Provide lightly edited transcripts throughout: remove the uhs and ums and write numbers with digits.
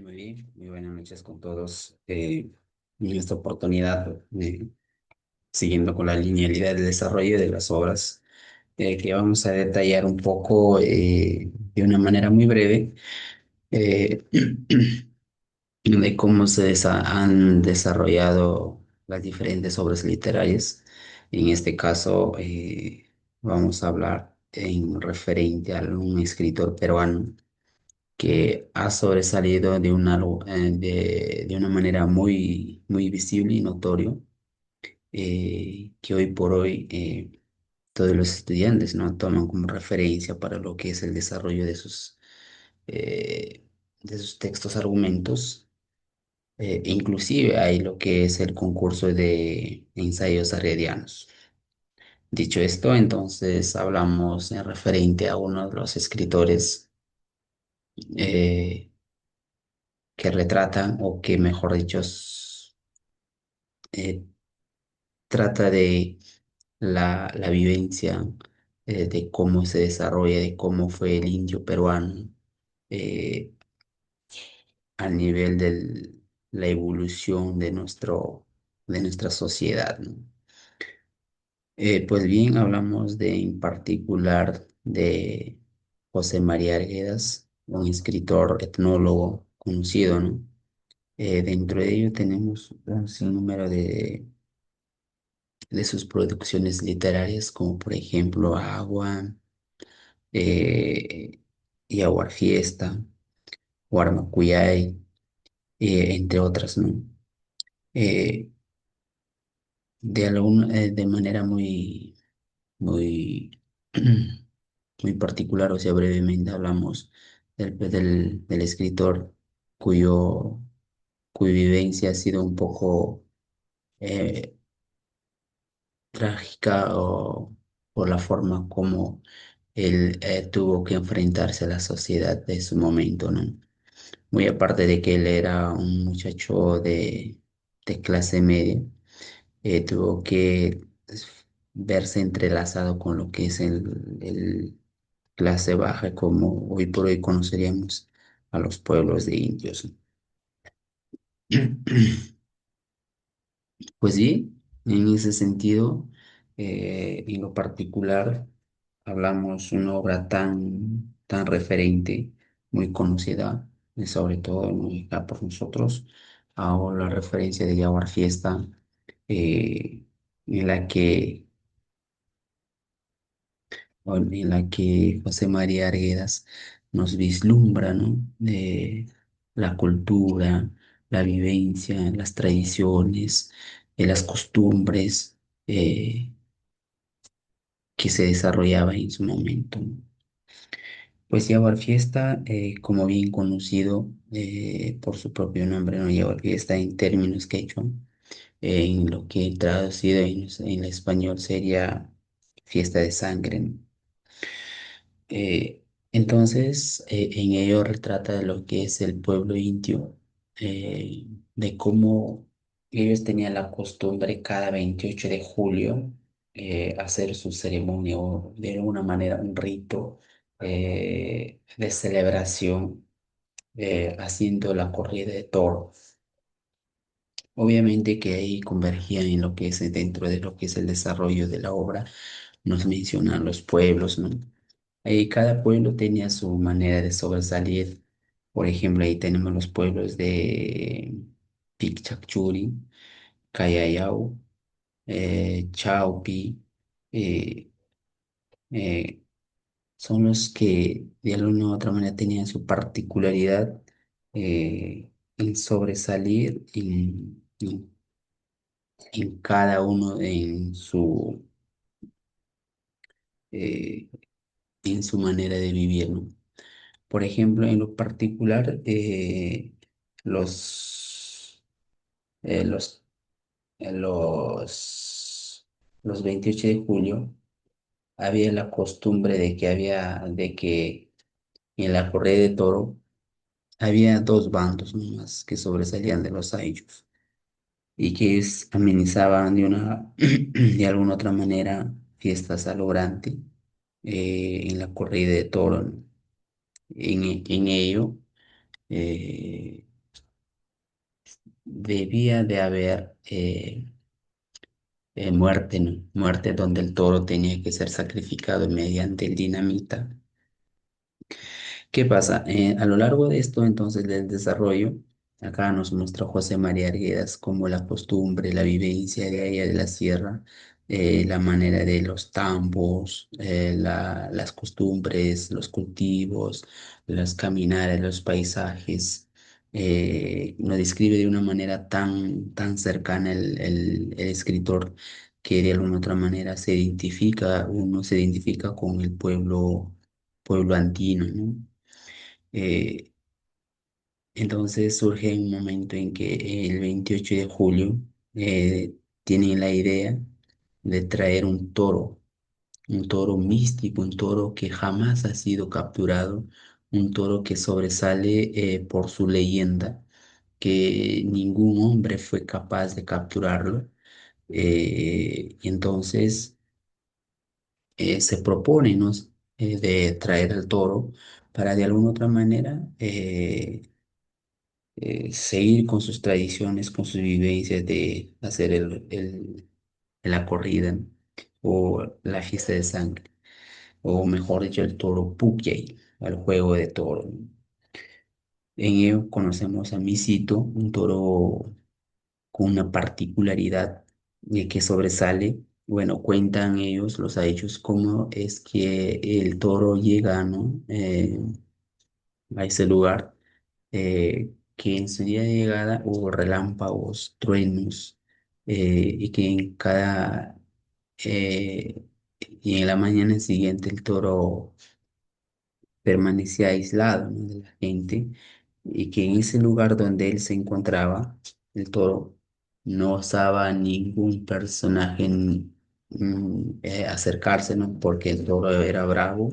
Muy bien, muy buenas noches con todos. En esta oportunidad, siguiendo con la linealidad del desarrollo de las obras, que vamos a detallar un poco de una manera muy breve eh, de cómo han desarrollado las diferentes obras literarias. En este caso, vamos a hablar en referente a un escritor peruano que ha sobresalido de una manera muy visible y notorio, que hoy por hoy todos los estudiantes, ¿no?, toman como referencia para lo que es el desarrollo eh, de sus textos, argumentos. Inclusive hay lo que es el concurso de ensayos heredianos. Dicho esto, entonces hablamos en referente a uno de los escritores eh, que retratan, o que mejor dicho, eh, trata de la vivencia, de cómo se desarrolla, de cómo fue el indio peruano eh, a nivel de la evolución de de nuestra sociedad, ¿no? Pues bien, hablamos en particular de José María Arguedas, un escritor etnólogo conocido, ¿no? Dentro de ello tenemos un sinnúmero de sus producciones literarias, como por ejemplo Agua, eh, y Fiesta, Guarmacuyay, entre otras, ¿no? Eh, de manera muy, muy particular, o sea, brevemente hablamos del escritor cuyo, cuya vivencia ha sido un poco eh, trágica, o por la forma como él tuvo que enfrentarse a la sociedad de su momento, ¿no? Muy aparte de que él era un muchacho de clase media, tuvo que verse entrelazado con lo que es el clase baja, como hoy por hoy conoceríamos a los pueblos de indios. Pues sí, en ese sentido, en lo particular, hablamos una obra tan referente, muy conocida, y sobre todo muy acá por nosotros, ahora la referencia de Yaguar Fiesta, eh, en la que, en la que José María Arguedas nos vislumbra, ¿no?, de la cultura, la vivencia, las tradiciones, las costumbres eh, que se desarrollaba en su momento, ¿no? Pues Yaguar Fiesta, como bien conocido por su propio nombre, ¿no? Yaguar Fiesta en términos quechua, en lo que traducido en español sería fiesta de sangre, ¿no? Entonces, en ello retrata de lo que es el pueblo indio, de cómo ellos tenían la costumbre cada 28 de julio hacer su ceremonia, o de alguna manera un rito de celebración, haciendo la corrida de toros. Obviamente que ahí convergían en lo que es dentro de lo que es el desarrollo de la obra, nos mencionan los pueblos, ¿no? Cada pueblo tenía su manera de sobresalir. Por ejemplo, ahí tenemos los pueblos de Pichacchuri, Callao, Chaupi, eh, eh, son los que de alguna u otra manera tenían su particularidad en sobresalir en cada uno eh, en su manera de vivir, ¿no? Por ejemplo, en lo particular, los, eh, los, eh, los, los 28 de julio había la costumbre de que en la corrida de toro había dos bandos nomás que sobresalían de los ayllus, y que ellos amenizaban de alguna otra manera fiestas a lo grande en la corrida de toro, ¿no? En ello eh, debía de haber muerte, ¿no? Muerte donde el toro tenía que ser sacrificado mediante el dinamita. ¿Qué pasa? A lo largo de esto, entonces, del desarrollo, acá nos muestra José María Arguedas como la costumbre, la vivencia de allá de la sierra, la manera de los tambos, las costumbres, los cultivos, las caminadas, los paisajes. Nos describe de una manera tan cercana el escritor que de alguna otra manera uno se identifica con el pueblo andino, ¿no? Eh, entonces surge un momento en que el 28 de julio tienen la idea de traer un toro místico, un toro que jamás ha sido capturado, un toro que sobresale por su leyenda, que ningún hombre fue capaz de capturarlo. Y entonces se propone, ¿no? De traer al toro para de alguna otra manera seguir con sus tradiciones, con sus vivencias de hacer la corrida o la fiesta de sangre, o mejor dicho, el toro Pukyay, el juego de toro. En ello conocemos a Misito, un toro con una particularidad que sobresale. Bueno, cuentan ellos, los hechos, cómo es que el toro llega, ¿no? A ese lugar, que en su día de llegada hubo relámpagos, truenos, y que eh, y en la mañana siguiente el toro permanecía aislado, ¿no? De la gente, y que en ese lugar donde él se encontraba, el toro, no osaba ningún personaje acercarse, ¿no? Porque el toro era bravo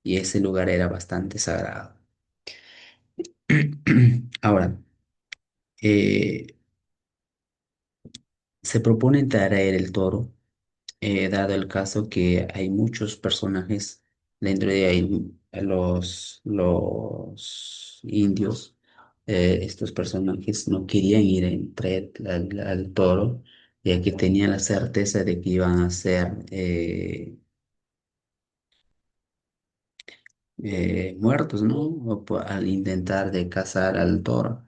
y ese lugar era bastante sagrado. Ahora, eh, se propone traer el toro, dado el caso que hay muchos personajes dentro de ahí, los indios, estos personajes no querían ir a traer al toro, ya que tenían la certeza de que iban a ser muertos, ¿no? Al intentar de cazar al toro.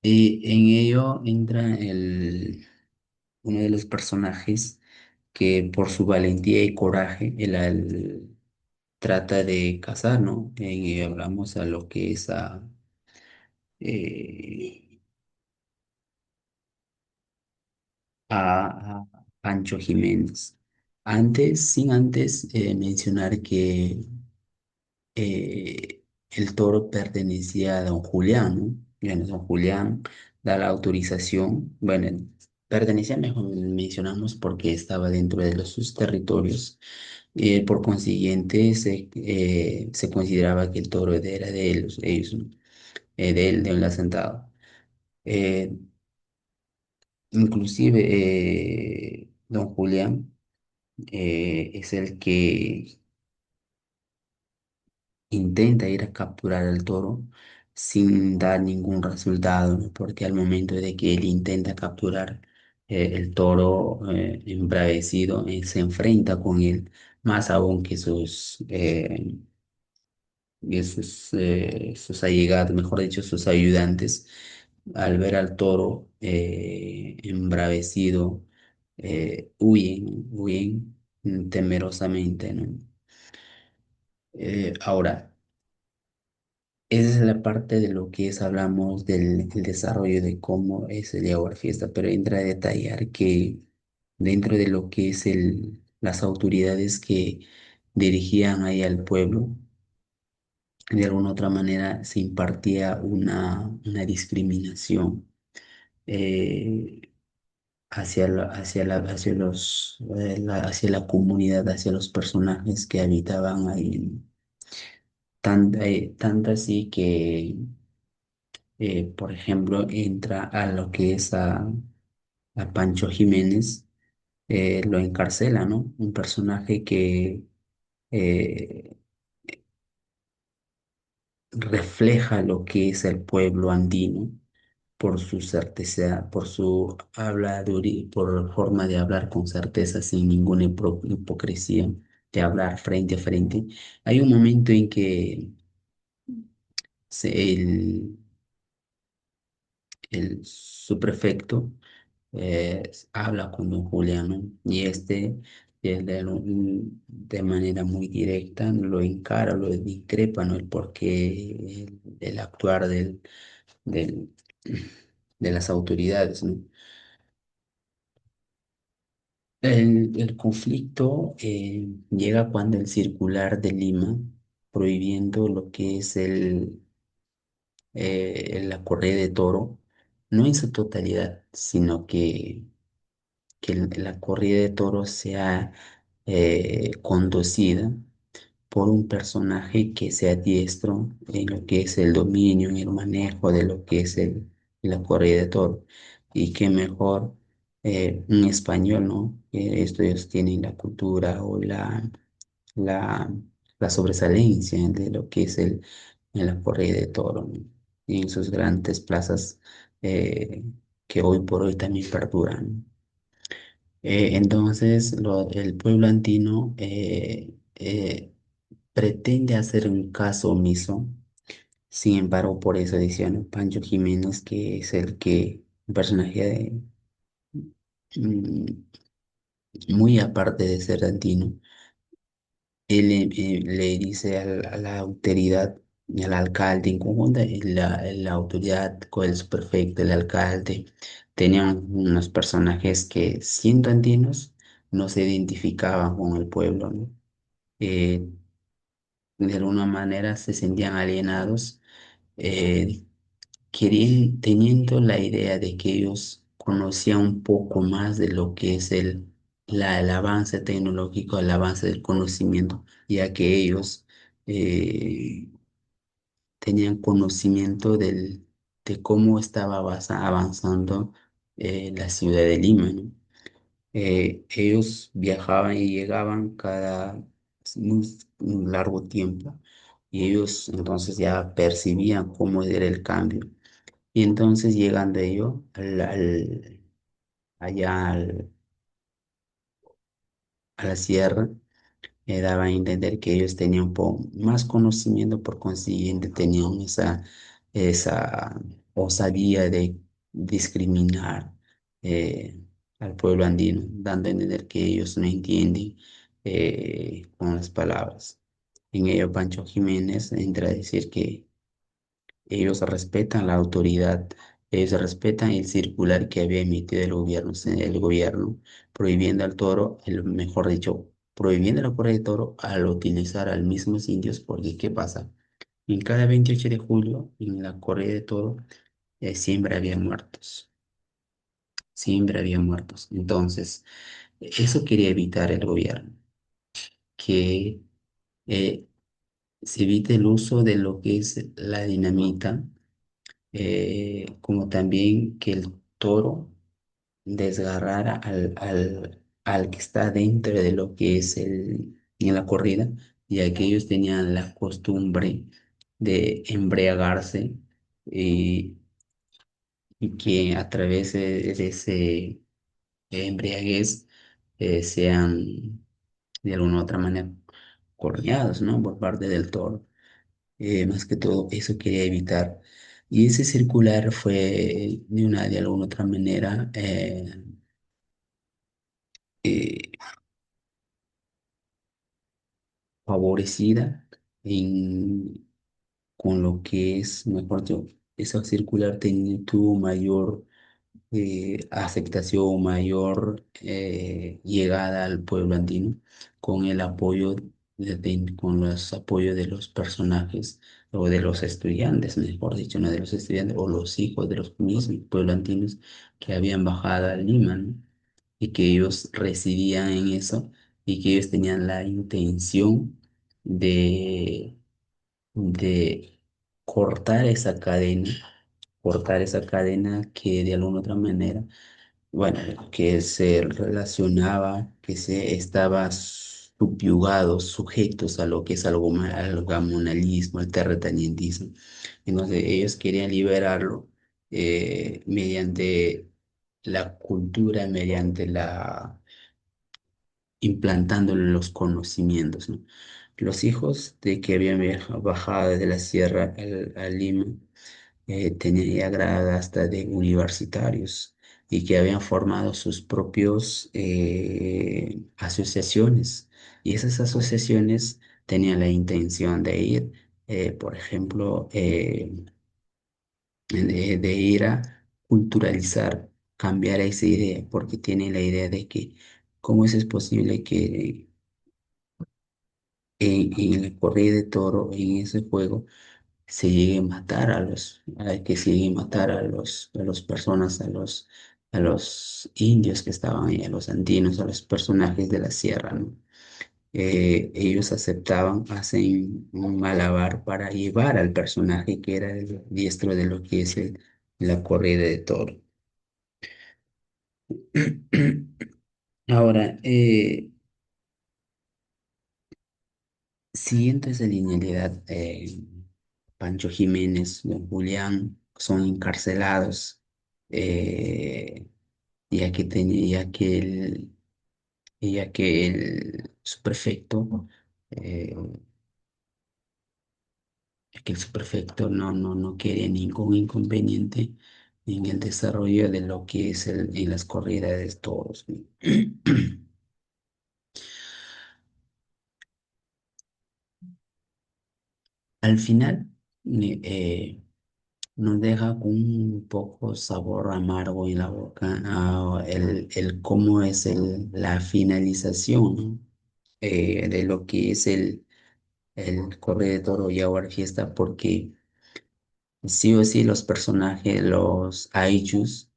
Y en ello entra uno de los personajes que por su valentía y coraje trata de cazar, ¿no? Hablamos a lo que es eh, a Pancho Jiménez. Sin antes mencionar que el toro pertenecía a don Julián, ¿no? Bueno, don Julián da la autorización, bueno, pertenecía, mejor mencionamos, porque estaba dentro de sus territorios. Por consiguiente, se consideraba que el toro era de ellos, ¿no? De él asentado. Eh, Inclusive, don Julián es el que intenta ir a capturar al toro sin dar ningún resultado, ¿no? Porque al momento de que él intenta capturar el toro embravecido, se enfrenta con él, más aún que sus allegados, mejor dicho, sus ayudantes, al ver al toro embravecido, huyen temerosamente, ¿no? Ahora, esa es la parte de lo que hablamos del desarrollo de cómo es el Jaguar Fiesta, pero entra a detallar que dentro de lo que es las autoridades que dirigían ahí al pueblo, de alguna otra manera se impartía una discriminación eh, hacia la comunidad, hacia los personajes que habitaban ahí. Tanto así que por ejemplo, entra a lo que es a Pancho Jiménez, lo encarcela, ¿no? Un personaje que eh, refleja lo que es el pueblo andino por su certeza, por su habladuría, por forma de hablar con certeza, sin ninguna hipocresía, de hablar frente a frente. Hay un momento en que el subprefecto habla con don Juliano y de manera muy directa lo encara, lo discrepa, ¿no? El porqué, el actuar del, de las autoridades, ¿no? El conflicto llega cuando el circular de Lima, prohibiendo lo que es la corrida de toro, no en su totalidad, sino que la corrida de toros sea conducida por un personaje que sea diestro en lo que es el dominio, en el manejo de lo que es la corrida de toros. Y qué mejor un español, ¿no? Ellos tienen la cultura o la, la sobresalencia de lo que es en la corrida de toros, ¿no? Y en sus grandes plazas eh, que hoy por hoy también perduran. Entonces, el pueblo andino pretende hacer un caso omiso. Sin embargo, por esa edición, Pancho Jiménez, que es un personaje mm, muy aparte de ser andino, él le dice a la autoridad, al alcalde en conjunto, y la autoridad con el superfecto, el alcalde, tenían unos personajes que, siendo andinos, no se identificaban con el pueblo, ¿no? Eh, de alguna manera se sentían alienados, eh, teniendo la idea de que ellos conocían un poco más de lo que es el avance tecnológico, el avance del conocimiento, ya que ellos eh, tenían conocimiento de cómo estaba avanzando la ciudad de Lima, ¿no? Ellos viajaban y llegaban cada un largo tiempo y ellos entonces ya percibían cómo era el cambio. Y entonces llegando ellos allá a la sierra, me daba a entender que ellos tenían un poco más conocimiento, por consiguiente tenían esa osadía de discriminar eh, al pueblo andino, dando a entender que ellos no entienden con las palabras. En ello, Pancho Jiménez entra a decir que ellos respetan la autoridad, ellos respetan el circular que había emitido el gobierno, prohibiendo al toro, mejor dicho, prohibiendo la corrida de toro al utilizar al mismos indios, porque ¿qué pasa? En cada 28 de julio, en la corrida de toro, siempre había muertos, siempre había muertos. Entonces, eso quería evitar el gobierno, que eh, se evite el uso de lo que es la dinamita, como también que el toro desgarrara al que está dentro de lo que es en la corrida, ya que ellos tenían la costumbre de embriagarse y, y que a través de ese embriaguez sean de alguna u otra manera corneados, ¿no? Por parte del toro. Más que todo, eso quería evitar. Y ese circular fue de alguna otra manera eh, favorecida con lo que es, mejor dicho, esa circular tuvo mayor aceptación, mayor llegada al pueblo andino, con el apoyo con los apoyos de los personajes o de los estudiantes, mejor dicho, no de los estudiantes o los hijos de los mismos pueblos andinos que habían bajado a Lima, ¿no? Y que ellos residían en eso y que ellos tenían la intención de, de cortar esa cadena que de alguna otra manera, bueno, que se relacionaba, que se estaba subyugados, sujetos a lo que es al gamonalismo, al terratenientismo. Entonces ellos querían liberarlo mediante la cultura, mediante la implantándole los conocimientos, ¿no? Los hijos de que habían bajado desde la sierra a Lima tenían ya grado hasta de universitarios y que habían formado sus propios asociaciones. Y esas asociaciones tenían la intención de ir, por ejemplo, de ir a culturalizar, cambiar esa idea, porque tienen la idea de que cómo es posible que en la corrida de toro, en ese juego, se llegue a matar que se llegue a matar a los personas, a los indios que estaban ahí, a los andinos, a los personajes de la sierra, ¿no? Ellos aceptaban, hacen un malabar para llevar al personaje que era el diestro de lo que es la corrida de toro. Ahora, siguiendo esa linealidad, Pancho Jiménez, don Julián son encarcelados, eh, ya que su prefecto, eh, que el subprefecto no quiere ningún inconveniente en el desarrollo de lo que es en las corridas de toros, ¿no? Al final, nos deja con un poco sabor amargo en la boca, el cómo es la finalización, ¿no? De lo que es el Correo de Toro y Ahora Fiesta, porque sí o sí los personajes, los Aijus,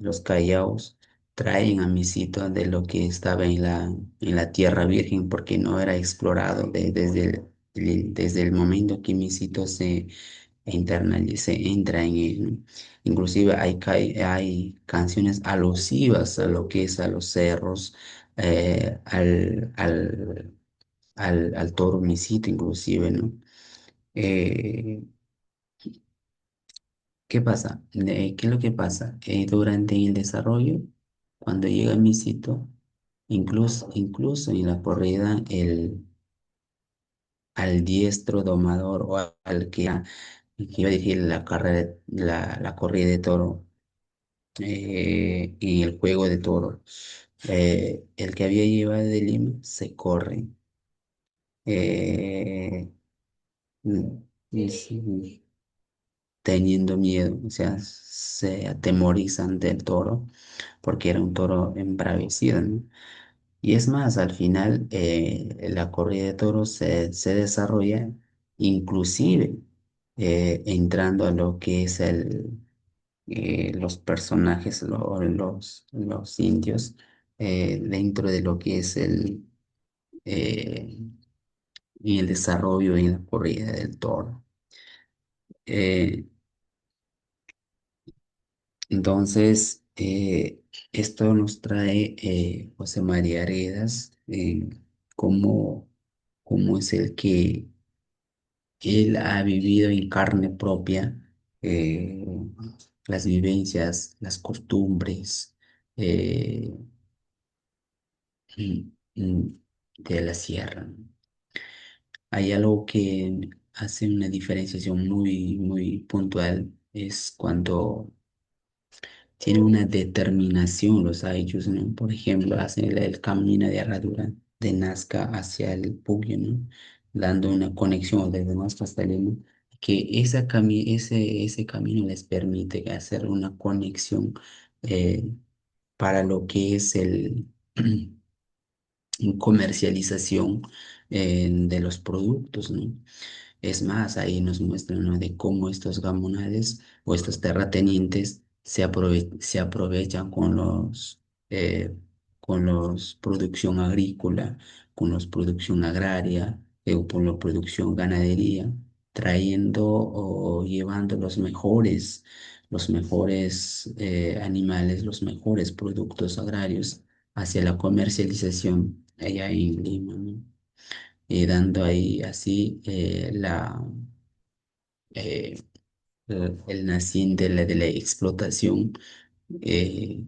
los Callaos, traen a Misito de lo que estaba en la Tierra Virgen, porque no era explorado desde el momento que Misito se entra en él, ¿no? Inclusive hay canciones alusivas a lo que es a los cerros, al toro Misito, inclusive, ¿no? Eh, ¿Qué pasa? ¿Qué es lo que pasa? Durante el desarrollo, cuando llega Misito, incluso en la corrida, al diestro domador o al que iba a dirigir la carrera, la corrida de toro, en el juego de toro, el que había llevado de Lima se corre. eh, mm, y teniendo miedo, o sea, se atemorizan del toro porque era un toro embravecido, ¿no? Y es más, al final la corrida de toros se desarrolla inclusive entrando a lo que es los personajes, los indios, dentro de lo que es eh, el desarrollo y la corrida del toro. Eh, Entonces, esto nos trae José María Aredas, cómo, cómo es el que él ha vivido en carne propia eh, las vivencias, las costumbres eh, mm, mm, de la sierra. Hay algo que hace una diferenciación muy puntual, es cuando tiene una determinación los Aïchus, ¿no? Por ejemplo, hacen el camino de herradura de Nazca hacia el Puyo, ¿no? Dando una conexión desde Nazca hasta Lima, que ese camino les permite hacer una conexión eh, para lo que es comercialización de los productos, ¿no? Es más, ahí nos muestran, ¿no? De cómo estos gamonales o estos terratenientes se aprovechan eh, con los producción agrícola, con los producción agraria, o con la producción ganadería, trayendo o llevando los mejores animales, los mejores productos agrarios hacia la comercialización allá en Lima, ¿no? Y dando ahí así eh, el naciente de la explotación eh,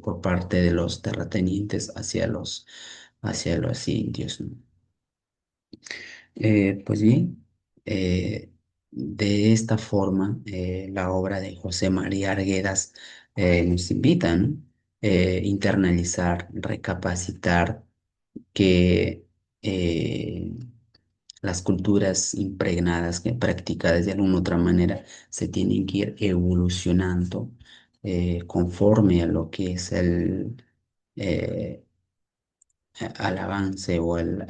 por parte de los terratenientes hacia los indios, ¿no? Pues bien, de esta forma, la obra de José María Arguedas nos invita, ¿no? Internalizar, recapacitar que las culturas impregnadas, que practicadas de alguna otra manera, se tienen que ir evolucionando conforme a lo que es eh, al avance o al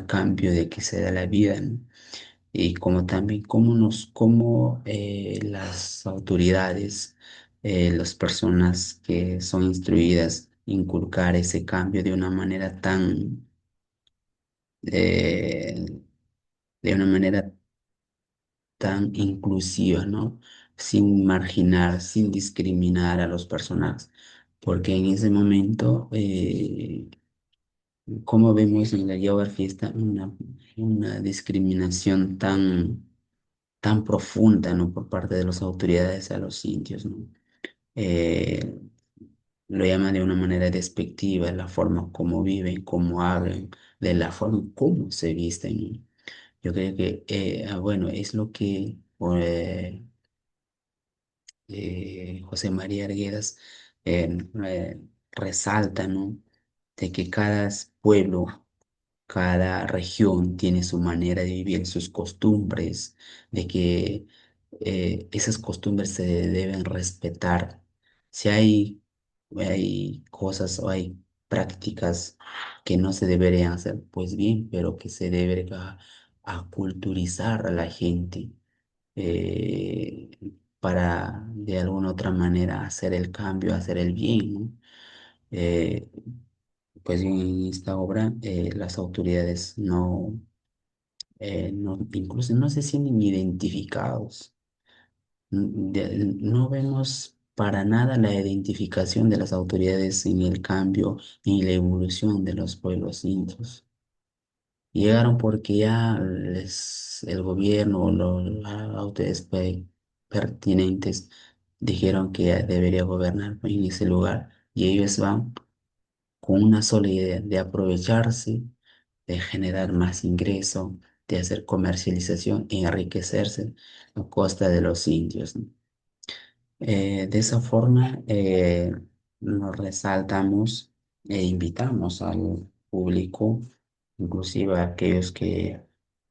cambio de que se da la vida, ¿no? Y como también cómo las autoridades, las personas que son instruidas, inculcar ese cambio eh, de una manera tan inclusiva, ¿no? Sin marginar, sin discriminar a los personajes. Porque en ese momento, como vemos en la Yoga Fiesta, una discriminación tan profunda, ¿no? Por parte de las autoridades a los indios, ¿no? Eh, lo llaman de una manera despectiva, la forma como viven, cómo hablan, de la forma como se visten, ¿no? Yo creo que, bueno, es lo que José María Arguedas eh, resalta, ¿no? De que cada pueblo, cada región tiene su manera de vivir, sus costumbres, de que esas costumbres se deben respetar. Si hay cosas o hay prácticas que no se deberían hacer, pues bien, pero que se debe a culturizar a la gente eh, para de alguna otra manera hacer el cambio, hacer el bien, ¿no? Eh, pues en esta obra las autoridades incluso no se sienten identificados. No vemos para nada la identificación de las autoridades en el cambio y la evolución de los pueblos indios. Llegaron porque ya el gobierno o las autoridades pertinentes dijeron que debería gobernar en ese lugar y ellos van con una sola idea de aprovecharse, de generar más ingreso, de hacer comercialización y enriquecerse a costa de los indios, ¿no? De esa forma nos resaltamos e invitamos al público, inclusive a aquellos que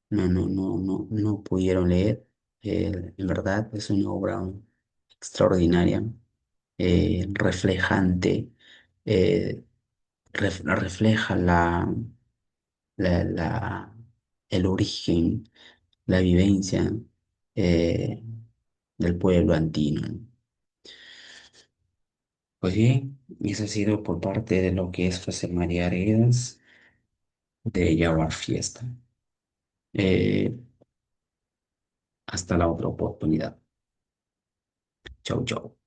no pudieron leer. En verdad es una obra extraordinaria, reflejante, eh, refleja la, la- el origen, la vivencia eh, del pueblo andino. Pues bien, eso ha sido por parte de lo que es José María Arenas de Yaguar Fiesta. Eh, hasta la otra oportunidad. Chau, chau.